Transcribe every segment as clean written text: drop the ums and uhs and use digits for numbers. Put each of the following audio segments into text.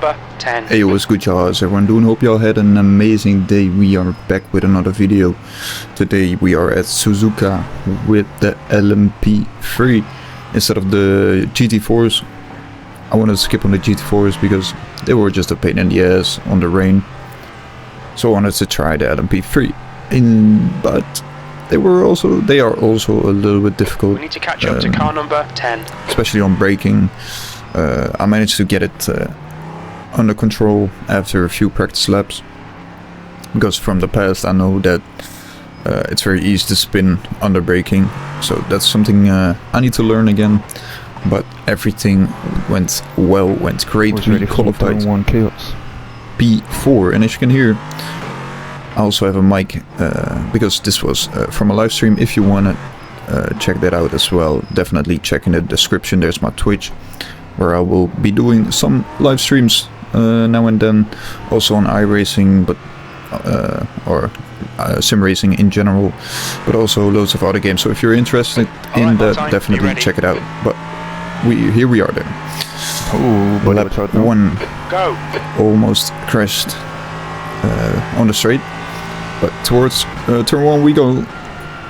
number 10. Hey, what's good, y'all? How's everyone doing? Hope y'all had an amazing day. We are back with another video. Today we are at Suzuka with the LMP3 instead of the GT4s. I want to skip on the GT4s because they were just a pain in the ass on the rain. So I wanted to try the LMP3. But they are also a little bit difficult. We need to catch up to car number 10. Especially on braking. I managed to get it under control after a few practice laps, because from the past I know that it's very easy to spin under braking, so that's something I need to learn again. But everything went well, went great. We qualified P4, and as you can hear, I also have a mic because this was from a live stream. If you want to check that out as well, definitely check in the description. There's my Twitch, where I will be doing some live streams now and then, also on iRacing, but or sim racing in general, but also loads of other games. So if you're interested in that, definitely check it out. But here we are then. Oh, lap one almost crashed on the straight, but towards turn one we go.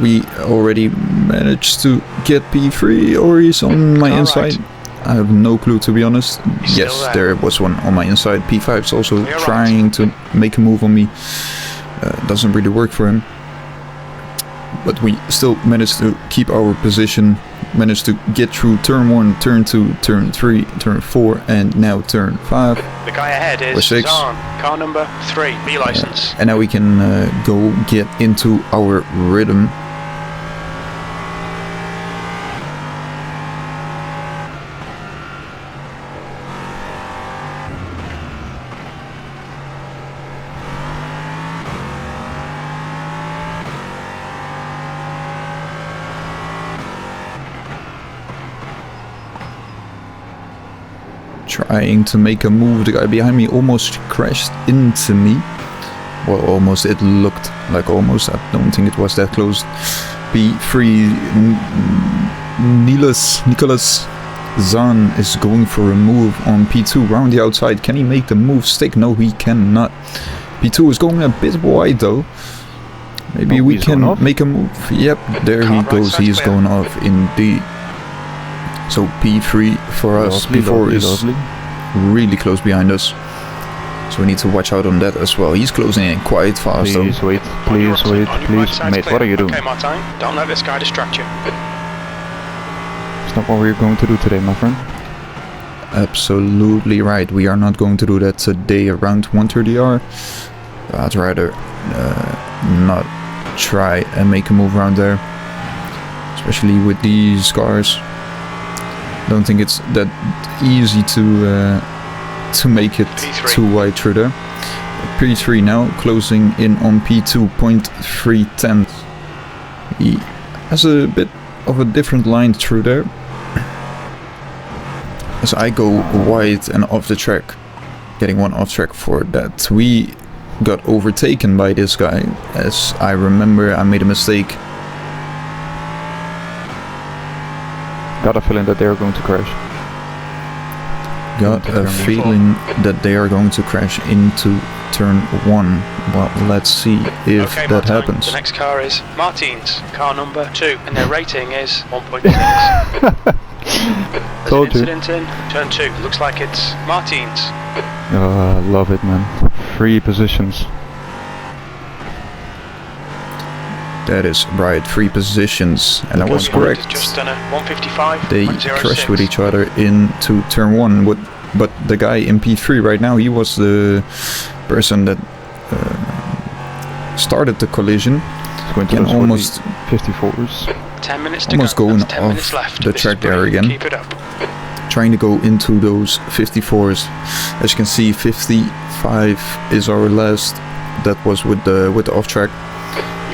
We already managed to get P3, or he's on my inside. I have no clue, to be honest. Yes, there was one on my inside. P5's also trying to make a move on me. Doesn't really work for him. But we still managed to keep our position. Managed to get through turn 1, turn 2, turn 3, turn 4, and now turn 5. The guy ahead is 6. Zahn, car number 3, B license. And now we can go get into our rhythm. Trying to make a move. The guy behind me almost crashed into me. Well, almost. It looked like almost. I don't think it was that close. P3 Nicholas Zahn is going for a move on P2 round the outside. Can he make the move stick? No, he cannot. P2 is going a bit wide though. Maybe we can make a move. Yep, there he goes. He is going off indeed. So P3 for us, P4 is really close behind us. So we need to watch out on that as well. He's closing in quite fast though. Please wait, please. Mate, what are you doing? Okay, Martin, don't let this guy distract you. It's not what we're going to do today, my friend. Absolutely right. We are not going to do that today around 1:30R. I'd rather not try and make a move around there. Especially with these cars. Don't think it's that easy to make it P3. too wide through there. P3 now closing in on P2.310. He has a bit of a different line through there. As I go wide and off the track, getting one off track for that. We got overtaken by this guy. As I remember, I made a mistake. Got a feeling that they are going to crash. Got a feeling that they are going to crash into turn 1. Well, let's see if okay, that Martin, happens. the next car is Martin's, car number 2, and their rating is 1.6. There's an incident in turn 2. Looks like it's Martin's. I love it, man. 3 positions. That is right, 3 positions, and I was correct. Just done a 155. They crashed with each other into turn 1. But the guy in P3 right now, he was the person that started the collision. It's going to almost 54s. 10 minutes to almost go. going 10 minutes off left. the track there again. Keep it up. Trying to go into those 54s. As you can see, 55 is our last. That was with the off track.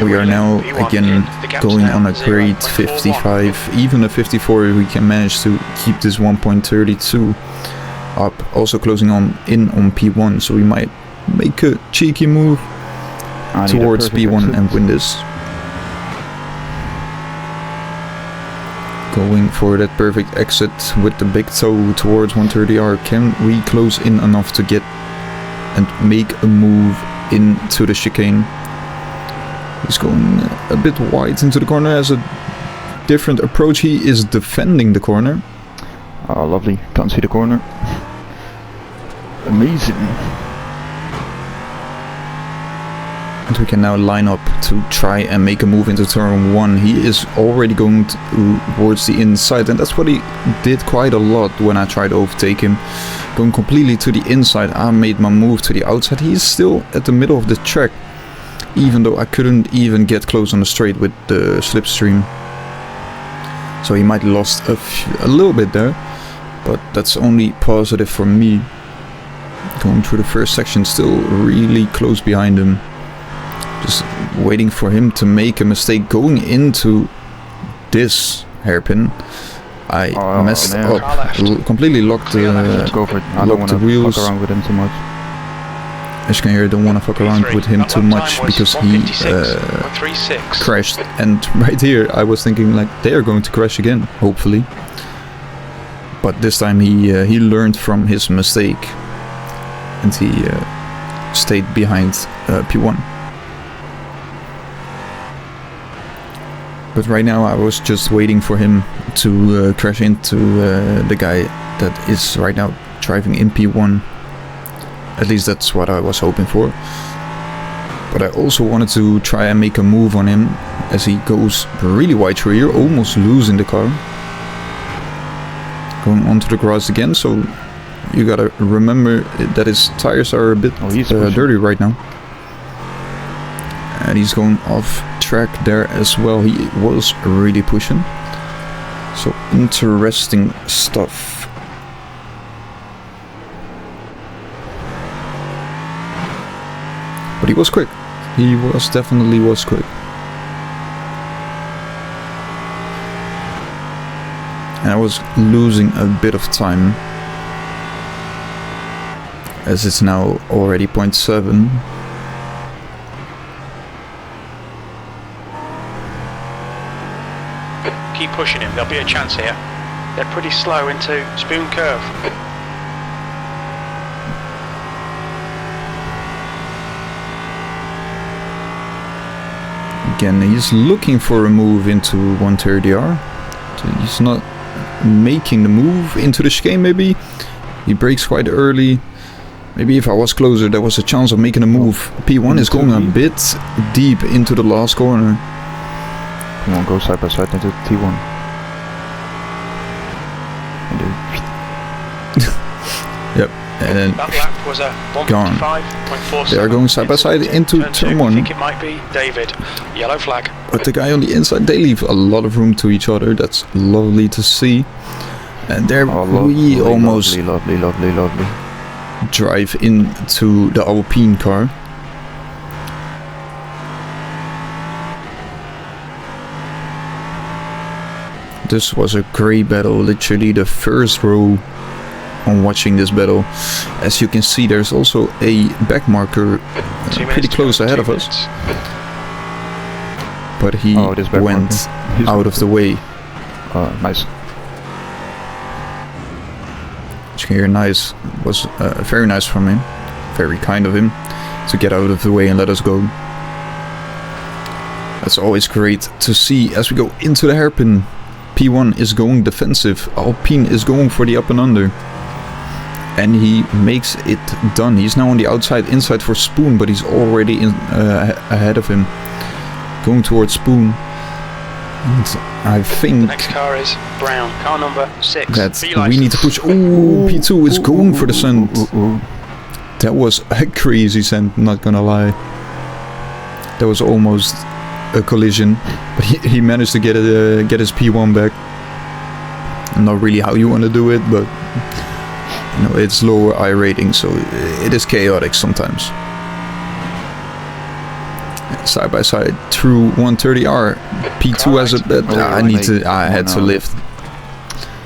We are now again going on a great 55. Even a 54, we can manage to keep this 1.32 up. Also closing in on P1, so we might make a cheeky move towards P1 and win this. going for that perfect exit with the big toe towards 130R. Can we close in enough to get and make a move into the chicane? He's going a bit wide into the corner, has a different approach. He is defending the corner. Oh, lovely. Can't see the corner. Amazing. And we can now line up to try and make a move into turn 1. He is already going towards the inside, and that's what he did quite a lot when I tried to overtake him. Going completely to the inside, I made my move to the outside. He's still at the middle of the track, even though I couldn't even get close on the straight with the slipstream. So he might have lost a little bit there, but that's only positive for me. Going through the first section, still really close behind him. Just waiting for him to make a mistake going into this hairpin. I messed up, completely locked the wheels. Fuck around with him too much. As you can hear, I don't want to fuck around with him too much because he crashed. And right here, I was thinking like they are going to crash again, hopefully. But this time he learned from his mistake and he stayed behind P1. But right now I was just waiting for him to crash into the guy that is right now driving in P1. At least that's what I was hoping for. But I also wanted to try and make a move on him as he goes really wide through here, almost losing the car. Going onto the grass again, so you gotta remember that his tires are a bit dirty right now. And he's going off track there as well. He was really pushing. So interesting stuff. But he was quick. He definitely was quick. And I was losing a bit of time, as it's now already 0.7. Keep pushing him, there'll be a chance here. They're pretty slow into Spoon Curve. Again, he's looking for a move into 130R. So he's not making the move into the chicane maybe. He brakes quite early. Maybe if I was closer there was a chance of making a move. P1 is going a bit deep into the last corner. Come on, go side by side into T1. Yep, and then that lap was a 1:55.47. They are going side by side into turn 1. I think it might be David. Yellow flag. But the guy on the inside, they leave a lot of room to each other. That's lovely to see. And there we almost lovely. drive into the Alpine car. This was a great battle, literally the first row on watching this battle. As you can see, there's also a back marker pretty close ahead of us. But he went out of the way. Nice. As you can hear, nice. Was very nice from him. Very kind of him to get out of the way and let us go. That's always great to see as we go into the hairpin. P1 is going defensive, Alpine is going for the up and under. And he makes it done. He's now on the outside, inside for Spoon, but he's already ahead of him. Going towards Spoon. And I think... The next car is Brown, car number 6. That we need to push... Ooh, P2 is going for the send. That was a crazy send, not gonna lie. That was almost a collision, but he managed to get his P1 back. Not really how you want to do it, but you know, it's lower iRating, so it is chaotic sometimes. Side by side through 130R. P2 has a I had to lift.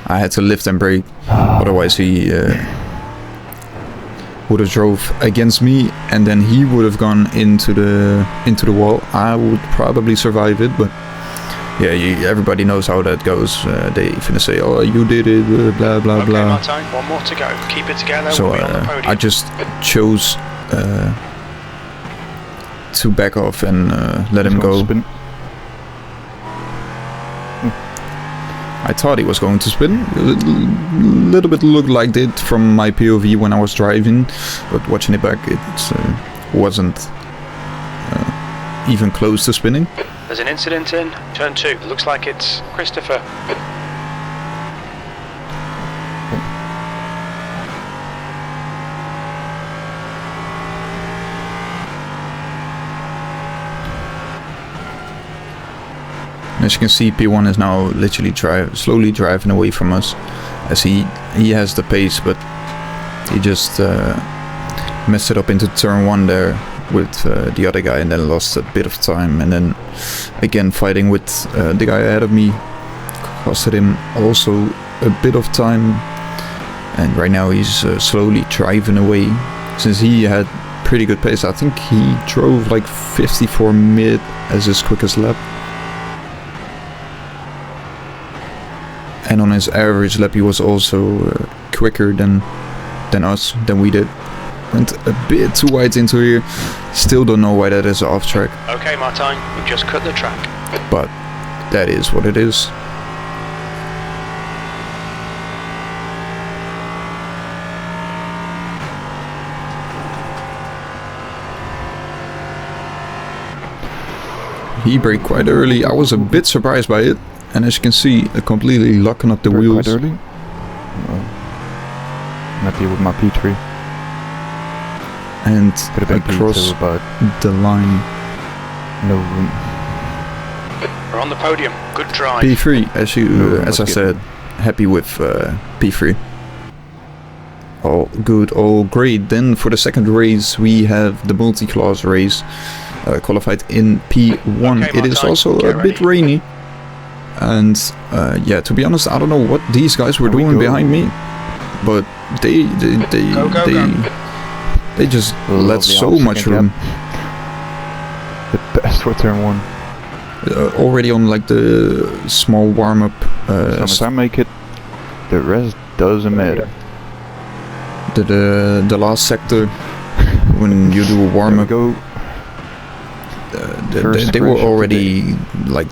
I had to lift and brake, otherwise he would have drove against me, and then he would have gone into the wall. I would probably survive it, but yeah, everybody knows how that goes. They finna say, "Oh, you did it," blah blah Okay, blah. Martijn, one more to go. Keep it together. So We'll be on the podium. I just chose to back off and let him go. Spin. I thought he was going to spin. A little bit looked like it from my POV when I was driving, but watching it back, it wasn't even close to spinning. There's an incident in turn 2. It looks like it's Christopher. As you can see, P1 is now literally slowly driving away from us, as he has the pace, but he just messed it up into turn 1 there with the other guy, and then lost a bit of time, and then again fighting with the guy ahead of me costed him also a bit of time, and right now he's slowly driving away, since he had pretty good pace. I think he drove like 54 mid as his quickest lap. And on his average lap, he was also quicker than we did. Went a bit too wide into here. Still don't know why that is off track. Okay, Martijn, we've just cut the track. But that is what it is. He braked quite early. I was a bit surprised by it. And as you can see, completely locking up the wheels. Quite early. I'm happy with my P3. And Could have been across P2, but the line. no room. We're on the podium. Good drive. P3, as you No, as I let's said, happy with P3. All good, all great. Then for the second race, we have the multi-class race, qualified in P1. Okay, It is Martijn, also get a bit ready. rainy. And yeah, to be honest, I don't know what these guys were Here we doing go. behind me, but they just let Lovely so second much room. The best for turn 1. Already on like the small warm up. As long as I make it, the rest doesn't matter. The last sector when you do a warm There we up, go. First they were crash of the already like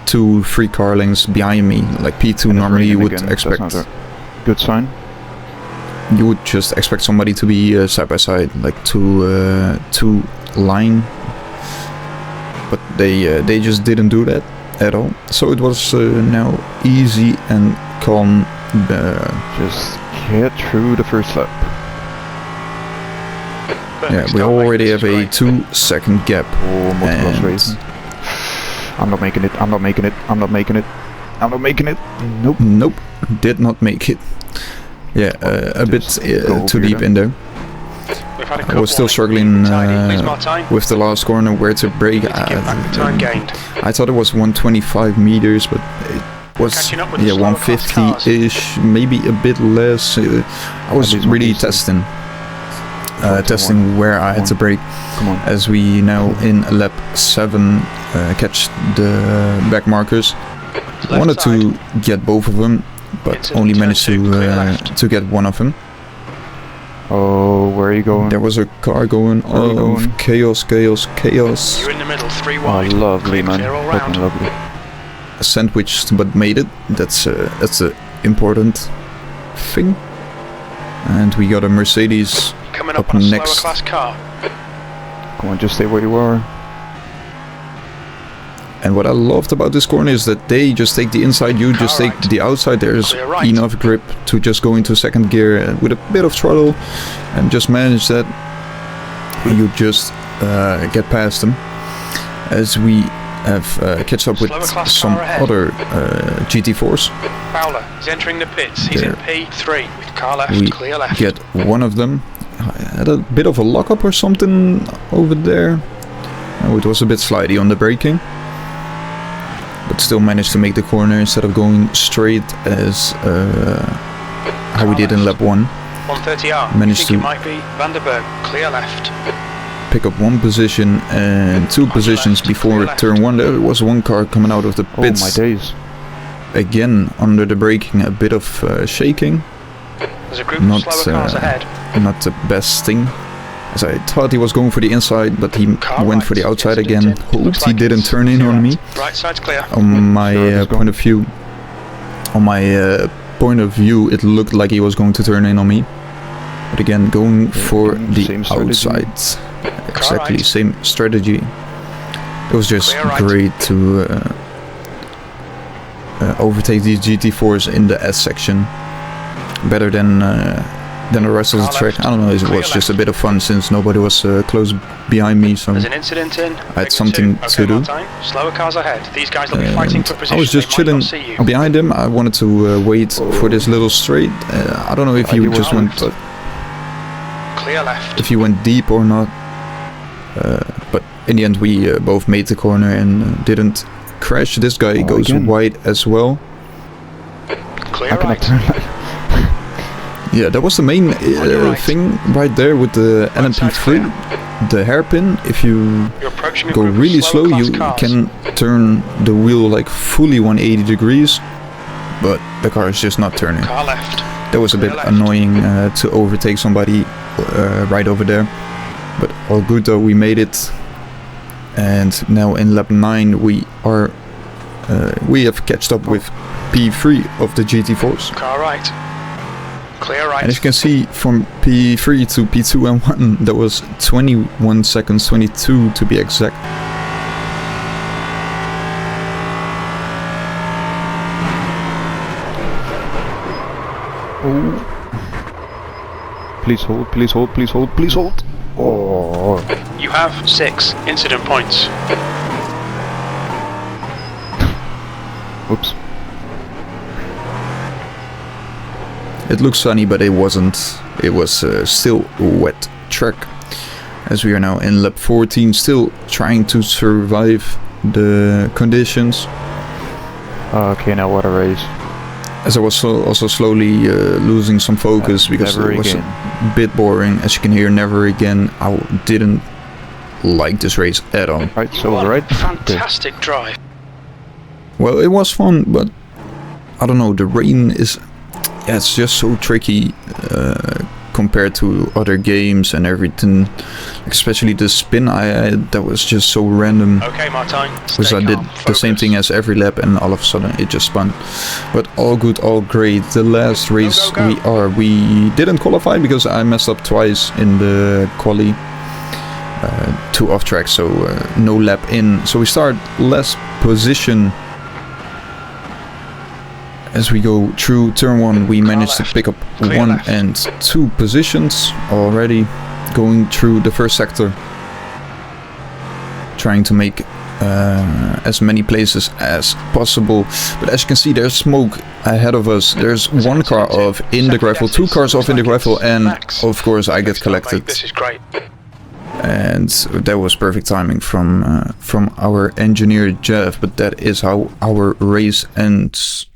2-3 car lengths behind me. Like P2 And it's normally you raining would again. expect. That's not a good sign. You would just expect somebody to be side by side, like two line. But they just didn't do that at all. So it was now easy and calm. Just get through the first lap. Yeah, we already have a 2-second gap. Oh, multi-class And racing. I'm not making it. I'm not making it. I'm not making it. I'm not making it. Nope. Nope, did not make it. Yeah, a bit go too over deep here in there. We've had a I was still warning. struggling Please, Martijn. with the last corner where to brake. Need to give back the time gained. I thought it was 125 meters, but it was Catching up with the slower class 150-ish, maybe a bit less. I was least really 150. testing. Come Testing on, where I had to brake, Come on. as we now in lap 7 catch the back markers. Left Wanted side. to get both of them, but Into only turn managed 2, clear left. to get one of them. Oh, where are you going? There was a car going Where are you on. going? Chaos. You're in the middle, 3 Oh, wide. lovely, man. Clear all Fucking round. lovely. Sandwiched, but made it. That's a important thing. And we got a Mercedes. Coming up Up on a next. slower class car. Come on, just stay where you are. And what I loved about this corner is that they just take the inside, you just take Alright. the outside. There's Clear right. enough grip to just go into second gear with a bit of throttle and just manage that. You just get past them. As we have catch up with Slower class some car ahead. other GT4s. Fowler is entering the pits. He's in There. P3 with car left, We clear left. get one of them. I had a bit of a lockup or something over there. Oh, it was a bit slidey on the braking, but still managed to make the corner instead of going straight as how we did in lap 1. 130R. Managed you think to- it might be Vanderberg, clear left. pick up one position, and two positions before turn 1 there was one car coming out of the Oh pits. my days. Again, under the braking, a bit of shaking. There's a group Not, of slower cars ahead. Not the best thing. As I thought he was going for the inside, but he Car went right, for the outside incident again. in. Hoped Looks he like didn't it's turn in clear on me. out. Right side's clear. On my Sure, let's go. point of view, it looked like he was going to turn in on me. But again, going for the same strategy. outside. Exactly, right. same strategy. It was just Clear right. great to overtake these GT4s in the S section. Better than the rest of the Car track. left. I don't know, it Clear was just a left. bit of fun since nobody was close behind me, so There's an incident in. I had something to do. Slower cars ahead. These guys will be fighting for position. I was just They might chilling not see you. behind him. I wanted to wait for this little straight. I don't know if you you were just out. went Clear left. if you went deep or not. But in the end, we both made the corner and didn't crash. This guy goes again. wide as well. Clear How can I right. turn like Yeah, that was the main your right. thing right there with the Right side's LMP3. The hairpin, if you You're approaching a go group of really slower slow, class you cars. can turn the wheel like fully 180 degrees, but the car is just not turning. Car left. That was a bit Clear left. annoying to overtake somebody right over there, but all good though, we made it. And now in lap 9 we have catched up with P3 of the GT4s. Car right. Clear right. And as you can see, from P3 to P2 and 1, that was 21 seconds, 22 to be exact. Oh. Please hold, please hold, please hold, please hold. Oh. You have 6 incident points. Oops. It looks sunny, but it wasn't. It was still a wet track. As we are now in lap 14, still trying to survive the conditions. Okay, now what a race. As I was also slowly losing some focus because Never it was again. a bit boring. As you can hear, never again. I didn't like this race at all. Right, so What a right. fantastic drive. Well, it was fun, but I don't know. The rain is, yeah, it's just so tricky compared to other games and everything. Especially the spin I had, that was just so random. Okay, Martijn. Because Stay I did calm. the same Focus. thing as every lap, and all of a sudden it just spun. But all good, all great. The last race go. we didn't qualify because I messed up twice in the quali. 2 off track, so no lap in. So we start last position. As we go through turn 1, we managed to left. pick up Clear 1 left. and 2 positions already. Going through the first sector, trying to make as many places as possible. But as you can see, there's smoke ahead of us. There's one car off in the gravel, 2 cars off in the gravel, and of course I get collected. This is great. And that was perfect timing from our engineer Jeff. But that is how our race ends.